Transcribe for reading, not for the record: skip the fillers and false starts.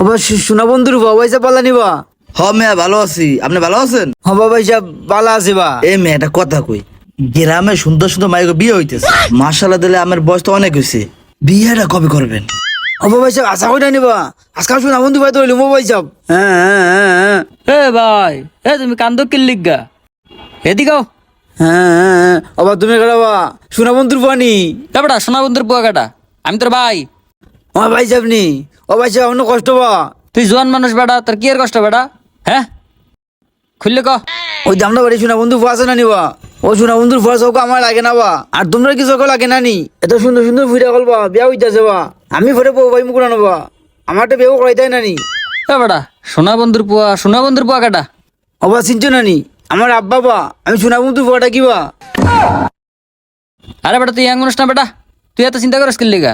আবার সোনা বন্ধুর বাবাই যা পালা নিবা। হ মেয়া ভালো আছি, আপনি ভালো আছেন? হবা ভাই সাহেব বালা আছে বা। এই মেয়েটা কথা কই, গ্রামে সুন্দর সুন্দর মাইকে বিয়ে হইতেছে, মাশাআল্লাহ দিলে আমার বয়স তো অনেক হয়েছে, বিয়েটা কবে করবেন? হবা ভাই সাহেব আশা করি নিবা, আজকাল সোনা বন্ধু ভাই তো হইলো ভাই সাহেব। হ্যাঁ। এ ভাই, তুমি কান্দো কিল্লিগা, এদিকেও। হ্যাঁ আবার তুমি কাটাবা সোনা বন্ধুর পানি। বেটা সোনা বন্ধুর বুয়া কাটা, আমি তোর ভাই। আমার ভাই সাহেব নি, ও ভাই সাহেব অন্য কষ্ট বা। তুই জোয়ান মানুষ বেটা, তোর কি এর কষ্ট বেটা? হ্যাঁ, খুললে ক। ওই দামটা বাড়ি সোনা বন্ধু ফুয়া আছে না নিবা, ও সোনা বন্ধুর ফুয়া চৌকা আমার লাগে না বা। আর তোমরা কি চৌকা লাগে না নি? এত সুন্দর সুন্দর ফুইরা গল্বা বিয়া হইতাছে বা, আমি ফেরে বউ ভাই মুখ রানবা, আমারটা বিয়েও করাইতাই না নি। এ বেটা সোনা বন্ধুর বুয়া কাটা। অবা চিনছো না নি, আমার আব্বা বা, আমি সোনা বন্ধুর ফুয়াটা কি বা। আরে বেটা তুই ইয়াং মানুষ না বেটা, তুই এত চিন্তা করিস কিল্লিগা?